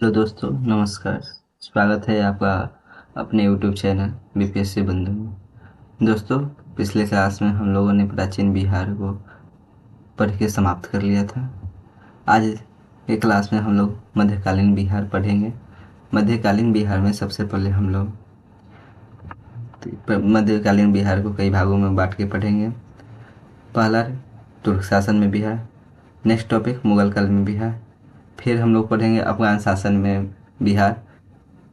Hello दोस्तों, नमस्कार। स्वागत है आपका अपने यूट्यूब चैनल बीपीएससी बंधु में। दोस्तों, पिछले क्लास में हम लोगों ने प्राचीन बिहार को पढ़ के समाप्त कर लिया था। आज के क्लास में हम लोग मध्यकालीन बिहार पढ़ेंगे। मध्यकालीन बिहार में सबसे पहले हम लोग मध्यकालीन बिहार को कई भागों में बांट के पढ़ेंगे। पहला तुर्क शासन में बिहार, नेक्स्ट टॉपिक मुगल काल में बिहार, फिर हम लोग पढ़ेंगे अफगान शासन में बिहार,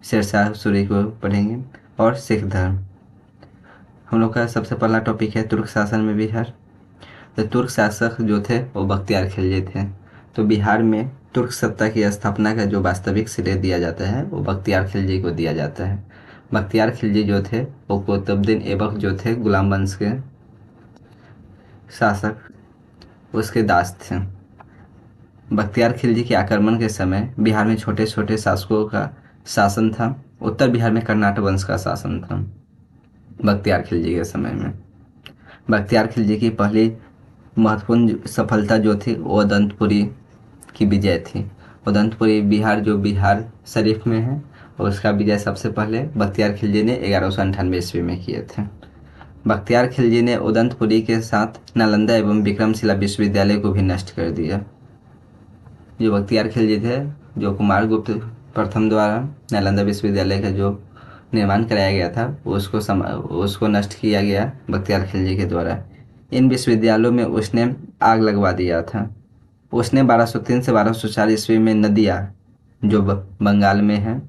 शेरशाह सूरी को पढ़ेंगे, और सिख धर्म। हम लोग का सबसे पहला टॉपिक है तुर्क शासन में बिहार। तो तुर्क शासक जो थे वो बख्तियार खिलजी थे। तो बिहार में तुर्क सत्ता की स्थापना का जो वास्तविक श्रेय दिया जाता है वो बख्तियार खिलजी को दिया जाता है। बख्तियार खिलजी जो थे वो कुतुबुद्दीन ऐबक जो थे गुलाम वंश के शासक, उसके दास थे। बख्तियार खिलजी के आक्रमण के समय बिहार में छोटे छोटे शासकों का शासन था। उत्तर बिहार में कर्नाटक वंश का शासन था बख्तियार खिलजी के समय में। बख्तियार खिलजी की पहली महत्वपूर्ण सफलता जो थी वो उदंतपुरी की विजय थी। उदंतपुरी बिहार जो बिहार शरीफ में है, और उसका विजय सबसे पहले बख्तियार खिलजी ने 1198 ईस्वी में किए थे। बख्तियार खिलजी ने उदंतपुरी के साथ नालंदा एवं विक्रमशिला विश्वविद्यालय को भी नष्ट कर दिया। जो बख्तियार खिलजी थे, जो कुमारगुप्त प्रथम द्वारा नालंदा विश्वविद्यालय का जो निर्माण कराया गया था उसको नष्ट किया गया बख्तियार खिलजी के द्वारा। इन विश्वविद्यालयों में उसने आग लगवा दिया था। उसने 1203 से 1204 ईस्वी में नदिया जो बंगाल में है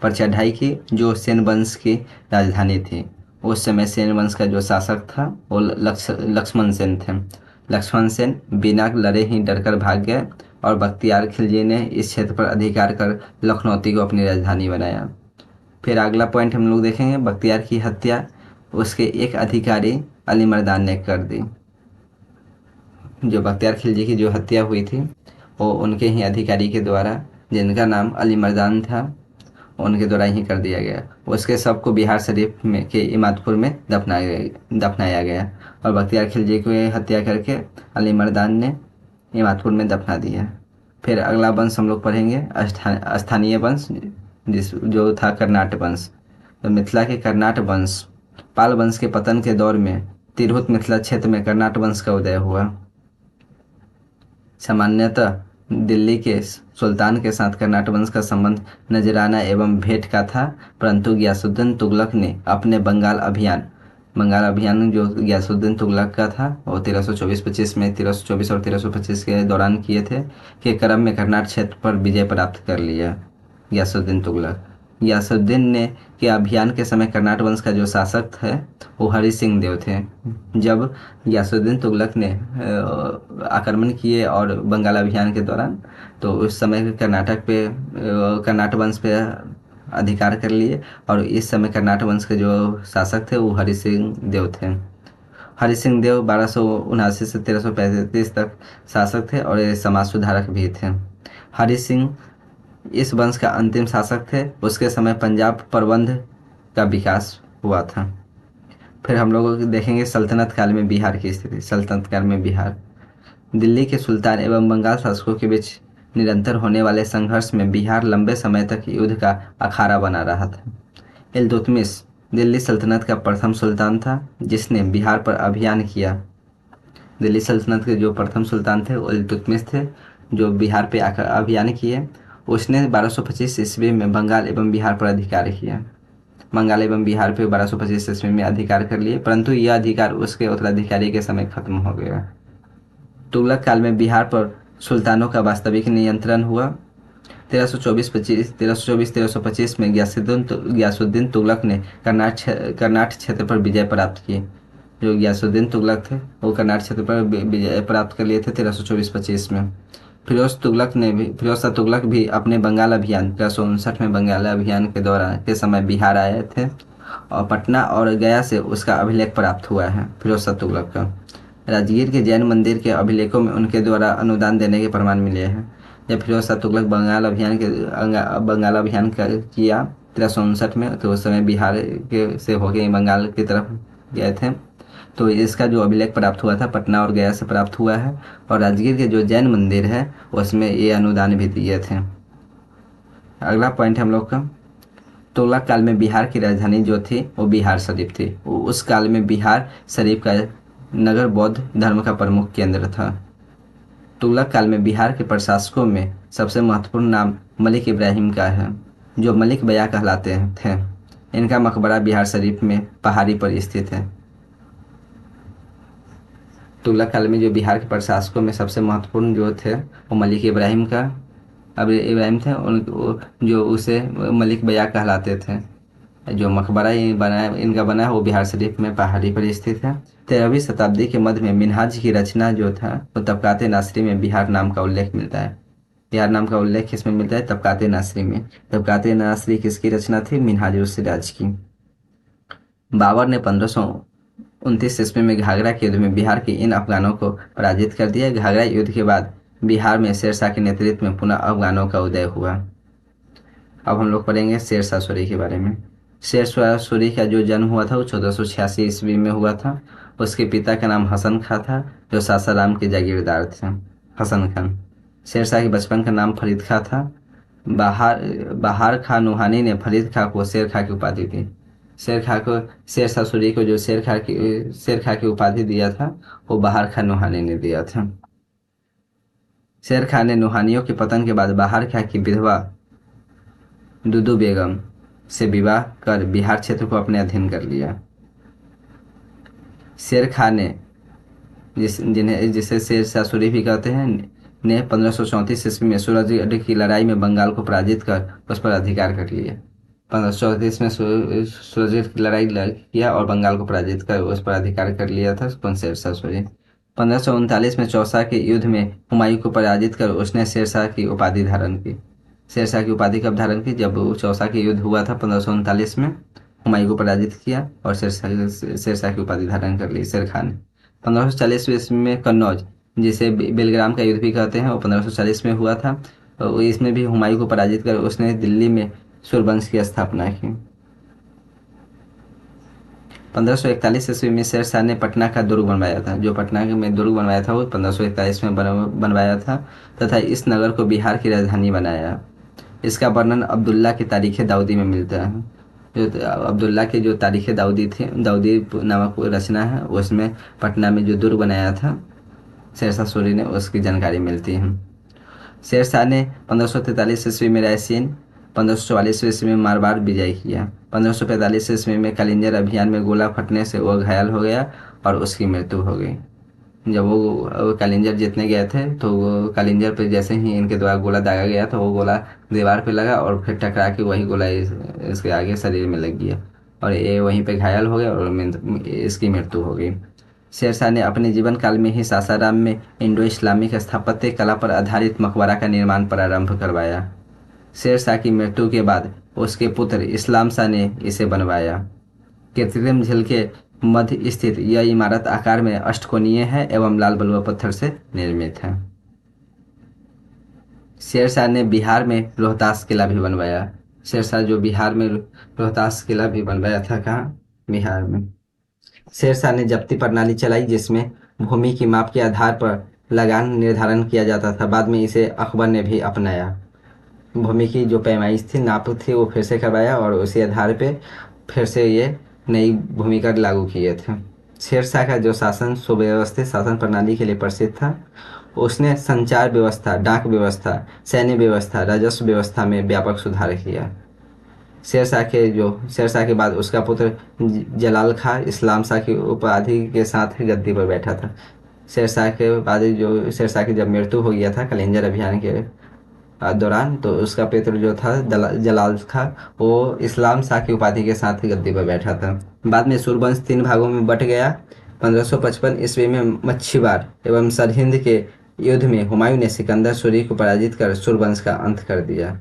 पर चढ़ाई की, जो सेन वंश की राजधानी थी। उस समय सेन वंश का जो शासक था वो लक्ष्मण सेन थे। लक्ष्मण सेन बिना लड़े ही डरकर भाग गए और बख्तियार खिलजी ने इस क्षेत्र पर अधिकार कर लखनौती को अपनी राजधानी बनाया। फिर अगला पॉइंट हम लोग देखेंगे, बख्तियार की हत्या उसके एक अधिकारी अली मर्दान ने कर दी। जो बख्तियार खिलजी की जो हत्या हुई थी वो उनके ही अधिकारी के द्वारा, जिनका नाम अली मर्दान था, उनके द्वारा ही कर दिया गया। उसके शव को बिहार शरीफ में के इमादपुर में दफनाया गया और बख्तियार खिलजी को हत्या करके अली मर्दान ने इमादपुर में दफना दिया। फिर अगला वंश हम लोग पढ़ेंगे स्थानीय वंश, जो था कर्नाटक वंश। तो मिथिला के कर्नाटक वंश, पाल वंश के पतन के दौर में तिरहुत मिथिला क्षेत्र में कर्नाटक वंश का उदय हुआ। सामान्यतः दिल्ली के सुल्तान के साथ कर्नाटक वंश का संबंध नजराना एवं भेंट का था, परंतु गयासुद्दीन तुगलक ने अपने बंगाल अभियान जो गयासुद्दीन तुगलक का था वो 1324-25 में 1324 और 1325 के दौरान किए थे, के क्रम में कर्नाटक क्षेत्र पर विजय प्राप्त कर लिया गयासुद्दीन तुगलक। गयासुद्दीन ने के अभियान के समय कर्नाटक वंश का जो शासक थे वो हरि सिंह देव थे। जब गयासुद्दीन तुगलक ने आक्रमण किए और बंगाल अभियान के दौरान, तो उस समय कर्नाटक वंश पे अधिकार कर लिए, और इस समय कर्नाटक वंश के जो शासक थे वो हरि सिंह देव थे। हरि सिंह देव 1279 से 1335 तक शासक थे और ये समाज सुधारक भी थे। हरि सिंह इस वंश का अंतिम शासक थे। उसके समय पंजाब प्रबंध का विकास हुआ था। फिर हम लोग देखेंगे सल्तनत काल में बिहार की स्थिति। सल्तनत काल में बिहार, दिल्ली के सुल्तान एवं बंगाल शासकों के बीच निरंतर होने वाले संघर्ष में बिहार लंबे समय तक युद्ध का अखाड़ा बना रहा था। इल्तुतमिश दिल्ली सल्तनत का प्रथम सुल्तान था जिसने बिहार पर अभियान किया। दिल्ली सल्तनत के जो प्रथम सुल्तान थे वो इल्तुतमिश थे, जो बिहार पे अभियान किए। उसने 1225 ईस्वी में बंगाल एवं बिहार पर अधिकार किया। बंगाल एवं बिहार पे 1225 ईस्वी में अधिकार कर लिए, परंतु यह अधिकार उसके उत्तराधिकारी के समय खत्म हो गया। तुगलक काल में बिहार पर सुल्तानों का वास्तविक नियंत्रण हुआ। 1324-1325 में गयासुद्दीन तुगलक ने कर्नाटक क्षेत्र पर विजय प्राप्त की। जो गयासुद्दीन तुगलक थे वो कर्नाटक क्षेत्र पर विजय प्राप्त कर लिए थे 1324-25 में। फिरोज शाह तुगलक भी अपने बंगाल अभियान 1359 में बंगाल अभियान के समय बिहार आए थे, और पटना और गया से उसका अभिलेख प्राप्त हुआ है फिरोज शाह तुगलक का। राजगीर के जैन मंदिर के अभिलेखों में उनके द्वारा अनुदान देने के प्रमाण मिले हैं। जब फिरोज शाह तुगलक बंगाल अभियान किया 1359 में, तो उस समय बिहार के से होके बंगाल की तरफ गए थे। तो इसका जो अभिलेख प्राप्त हुआ था पटना और गया से प्राप्त हुआ है, और राजगीर के जो जैन मंदिर है उसमें ये अनुदान भी दिए थे। अगला पॉइंट हम लोग का, तुगलक काल में बिहार की राजधानी जो थी वो बिहार शरीफ थी। उस काल में बिहार शरीफ का नगर बौद्ध धर्म का प्रमुख केंद्र था। तुगलक काल में बिहार के प्रशासकों में सबसे महत्वपूर्ण नाम मलिक इब्राहिम का है, जो मलिक बया कहलाते थे। इनका मकबरा बिहार शरीफ में पहाड़ी पर स्थित है। तुगलक काल में जो बिहार के प्रशासकों में सबसे महत्वपूर्ण जो थे वो मलिक इब्राहिम का, अब इब्राहिम थे जो उसे मलिक बया कहलाते थे। जो मकबरा इनका बना है वो बिहार शरीफ में पहाड़ी पर स्थित है। 13वीं शताब्दी के मध्य में मिनहाज की रचना जो था वो तबकात नासरी में बिहार नाम का उल्लेख मिलता है। बिहार नाम का उल्लेख किसमें मिलता है? तबकात नासरी में। तबकात नासरी किसकी रचना थी? मिनहाज सिराज की। बाबर ने 1529 ईस्वी में घाघरा के युद्ध में बिहार के इन अफगानों को पराजित कर दिया। घाघरा युद्ध के बाद बिहार में शेरशाह के नेतृत्व में पुनः अफगानों का उदय हुआ। अब हम लोग पढ़ेंगे शेरशाह सूरी के बारे में। शेरशाह सूरी का जो जन्म हुआ था वो 1486 ईस्वी में हुआ था। उसके पिता का नाम हसन खां था, जो सासाराम के जागीरदार थे। हसन खान। शेरशाह के बचपन का नाम फरीद खां था। बाहर बाहर खां नुहानी ने फरीद खां को शेर खां की उपाधि दी। शेर खां को शेरशाह सूरी को जो शेर खां की उपाधि दिया था वो बाहर खां नुहानी ने दिया था। शेर खां ने नुहानियों के पतन के बाद बाहर खां की विधवा दुदू बेगम से विवाह कर बिहार क्षेत्र को अपने अधीन कर लिया। शेर खां ने जिसे शेरशाह सूरी भी कहते हैं ने 1534 ईस्वी में सूरजगढ़ की लड़ाई में बंगाल को पराजित कर उस पर अधिकार कर लिया। 1534 में सूरजगढ़ की लड़ाई किया और बंगाल को पराजित कर उस पर अधिकार कर लिया था कौन? शेरशाह सूरी। 1539 में चौसा के युद्ध में हुमायूं को पराजित कर उसने शेरशाह की उपाधि धारण की। शेरशाह की उपाधि कब धारण की? जब चौसा के युद्ध हुआ था 1539 में, हुमायूं को पराजित किया और शेरशाह की उपाधि धारण कर ली शेर खान ने। 1540 ईस्वी में कन्नौज, जिसे बेलग्राम का युद्ध भी कहते हैं, वो 1540 में हुआ था। और इसमें भी हुमायूं को पराजित कर उसने दिल्ली में सूर्यवंश की स्थापना की। 1541 ईस्वी में शेरशाह ने पटना का दुर्ग बनवाया था। जो पटना में दुर्ग बनवाया था वो 1541 में बनवाया था तथा इस नगर को बिहार की राजधानी बनाया। इसका वर्णन अब्दुल्ला की तारीख दाऊदी में मिलता है। जो अब्दुल्ला की जो तारीख दाऊदी थी, दाऊदी नामक रचना है, उसमें पटना में जो दुर्ग बनाया था शेरशाह सूरी ने, उसकी जानकारी मिलती है। शेरशाह ने 1543 ईस्वी में रायसेन, 1544 ईस्वी में मारवाड़ विजय किया। 1545 ईस्वी में कलिंजर अभियान में गोला फटने से वह घायल हो गया और उसकी मृत्यु हो गई। जब वो कलिंजर जीतने गए थे तो वो कलिंजर पे जैसे ही इनके द्वारा गोला दागा गया तो वो गोला दीवार पे लगा और फिर टकरा के वही गोला इसके आगे शरीर में लग गया और ये वहीं पे घायल हो गया और इसकी मृत्यु हो गई। शेरशाह ने अपने जीवन काल में ही सासाराम में इंडो इस्लामिक स्थापत्य कला पर आधारित मकबरा का निर्माण प्रारंभ करवाया। शेरशाह की मृत्यु के बाद उसके पुत्र इस्लाम शाह ने इसे बनवाया। कृत्रिम झील के मध्य स्थित यह इमारत आकार में अष्टकोणीय है एवं लाल बलुआ पत्थर से निर्मित है। शेरशाह ने बिहार में रोहतास किला भी बनवाया। शेरशाह जो बिहार में रोहतास किला भी बनवाया था, कहाँ? बिहार में। शेरशाह ने जब्ती प्रणाली चलाई जिसमें भूमि की माप के आधार पर लगान निर्धारण किया जाता था। बाद में इसे अकबर ने भी अपनाया। भूमि की जो पैमाइश थी, नाप थी, वो फिर से करवाया और उसी आधार पे फिर से ये नई भूमि कर लागू किए थे। शेरशाह का जो शासन सुव्यवस्थित शासन प्रणाली के लिए प्रसिद्ध था। उसने संचार व्यवस्था, डाक व्यवस्था, सैन्य व्यवस्था, राजस्व व्यवस्था में व्यापक सुधार किया। शेरशाह के बाद उसका पुत्र जलाल खां इस्लाम शाह की उपाधि के साथ गद्दी पर बैठा था। शेरशाह के बाद जो शेरशाह की जब मृत्यु हो गया था कलिंजर अभियान के दौरान, तो उसका पुत्र जो था जलाल खां, वो इस्लाम शाह की उपाधि के साथ गद्दी पर बैठा था। बाद में सूरवंश 3 भागों में बट गया। 1555 ईस्वी में मच्छीवाड़ एवं सरहिंद के युद्ध में हुमायूं ने सिकंदर सूरी को पराजित कर सूरवंश का अंत कर दिया।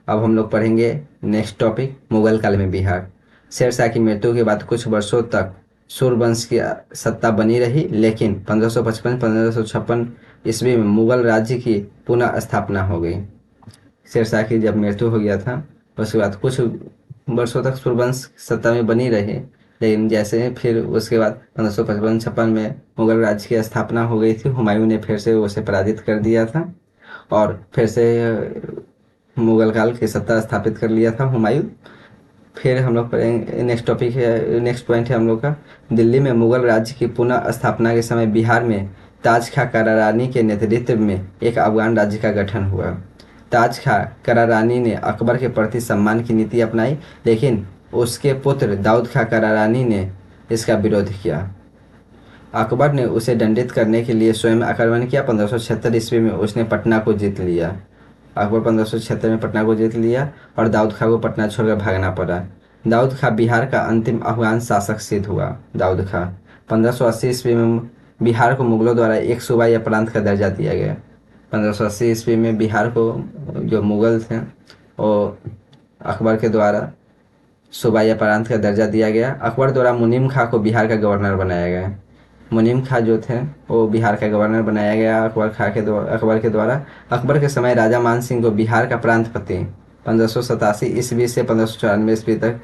अब हम लोग पढ़ेंगे नेक्स्ट टॉपिक, मुगल काल में बिहार। शेरशाह की मृत्यु के बाद कुछ वर्षों तक सूरवंश की सत्ता बनी रही, लेकिन 1555-1556 ईस्वी में मुगल राज्य की पुनः स्थापना हो गई। शेरशाह की जब मृत्यु हो गया था उसके बाद कुछ वर्षों तक सूरवंश सत्ता में बनी रही, लेकिन जैसे फिर उसके बाद 1555-56 में मुगल राज्य की स्थापना हो गई थी। हुमायूं ने फिर से उसे पराजित कर दिया था और फिर से मुगल काल की सत्ता स्थापित कर लिया था हुमायूं। फिर हम लोग पढ़ेंगे, नेक्स्ट टॉपिक है, नेक्स्ट पॉइंट है हम लोग का, दिल्ली में मुगल राज्य की पुनः स्थापना के समय बिहार में ताज खां करारानी के नेतृत्व में एक अफगान राज्य का गठन हुआ। ताज खां करारानी ने अकबर के प्रति सम्मान की नीति अपनाई, लेकिन उसके पुत्र दाऊद खां करारानी ने इसका विरोध किया। अकबर ने उसे दंडित करने के लिए स्वयं आक्रमण किया। 1576 ईस्वी में उसने पटना को जीत लिया। अकबर 1576 में पटना को जीत लिया और दाऊद खां को पटना छोड़कर भागना पड़ा। दाऊद खां बिहार का अंतिम अफगान शासक सिद्ध हुआ। दाऊद खां 1580 ईस्वी में बिहार को मुगलों द्वारा एक सूबा या प्रांत का दर्जा दिया गया। 1580 ईस्वी में बिहार को जो मुगल थे वो अकबर के द्वारा सूबा या प्रांत का दर्जा दिया गया। अकबर द्वारा मुनीम खां को बिहार का गवर्नर बनाया गया। मुनीम खां जो थे वो बिहार का गवर्नर बनाया गया अकबर के द्वारा। अकबर के समय राजा मान सिंह को बिहार का प्रांतपति 1587 ईस्वी से 1594 ईस्वी तक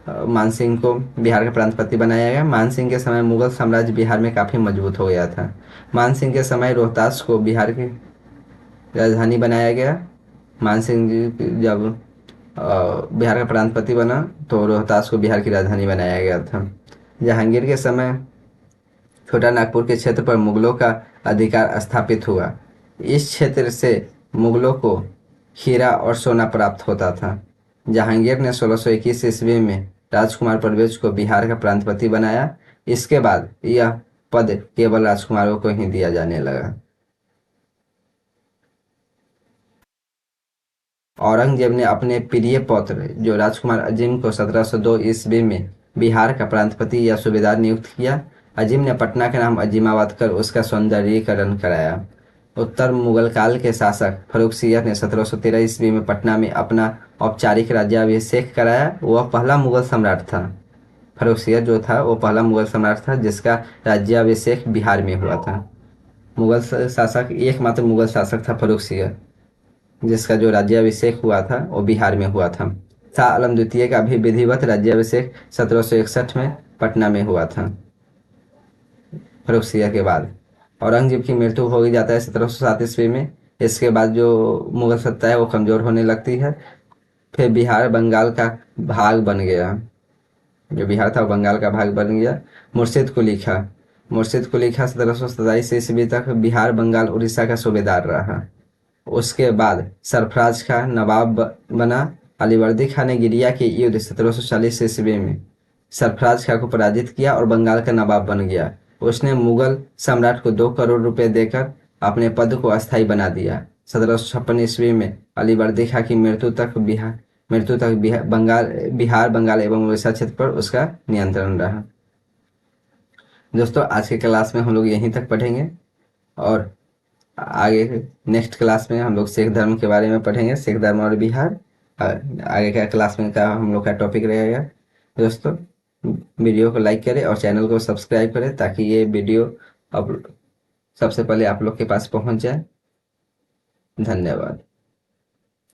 मान सिंह को बिहार का प्रांतपति बनाया गया। मान सिंह के समय मुगल साम्राज्य बिहार में काफ़ी मजबूत हो गया था। मान सिंह के समय रोहतास को बिहार की राजधानी बनाया गया। मान सिंह जी जब बिहार का प्रांतपति बना तो रोहतास को बिहार की राजधानी बनाया गया था। जहांगीर के समय छोटा नागपुर के क्षेत्र पर मुगलों का अधिकार स्थापित हुआ। इस क्षेत्र से मुगलों को हीरा और सोना प्राप्त होता था। जहांगीर ने 1621 ईस्वी में राजकुमार परवेज को बिहार का प्रांतपति बनाया। इसके बाद यह पद केवल राजकुमारों को ही दिया जाने लगा। औरंगजेब ने अपने प्रिय पौत्र जो राजकुमार अजीम को 1702 ईस्वी में बिहार का प्रांतपति या सूबेदार नियुक्त किया। अजीम ने पटना का नाम अजीमाबाद कर उसका सौंदर्यीकरण कराया। उत्तर मुगल काल के शासक फर्रुखसियर ने 1713 ईस्वी में पटना में अपना औपचारिक राज्याभिषेक कराया। वह पहला मुगल सम्राट था। फर्रुखसियर जो था वो पहला मुगल सम्राट था जिसका राज्याभिषेक बिहार में हुआ था। मुगल शासक, एकमात्र मुगल शासक था फर्रुखसियर जिसका जो राज्याभिषेक हुआ था वो बिहार में हुआ था। शाह आलम द्वितीय का भी विधिवत राज्याभिषेक 1761 में पटना में हुआ था। फर्रुखसियर के बाद औरंगजेब की मृत्यु हो ही जाता है 1707 ईस्वी में। इसके बाद जो मुगल सत्ता है वो कमजोर होने लगती है। फिर बिहार बंगाल का भाग बन गया। जो बिहार था वो बंगाल का भाग बन गया। मुर्शिद कुली खां 1727 ईस्वी तक बिहार बंगाल उड़ीसा का सूबेदार रहा। उसके बाद सरफराज खां नवाब बना। अलीवर्दी खां ने गिरिया के युद्ध 1740 ईस्वी में सरफराज खां को पराजित किया और बंगाल का नवाब बन गया। उसने मुगल सम्राट को 2 करोड़ रुपए देकर अपने पद को अस्थायी बना दिया। 1756 ईस्वी में अलीवर्दी खां की मृत्यु तक बिहार बंगाल एवं उड़ीसा क्षेत्र पर उसका नियंत्रण रहा। दोस्तों आज के क्लास में हम लोग यहीं तक पढ़ेंगे और आगे नेक्स्ट क्लास में हम लोग सिख धर्म के बारे में पढ़ेंगे, सिख धर्म और बिहार। आगे का क्लास में का हम लोग का टॉपिक रहेगा। दोस्तों वीडियो को लाइक करें और चैनल को सब्सक्राइब करें ताकि ये वीडियो अब सबसे पहले आप लोग के पास पहुंच जाए। धन्यवाद।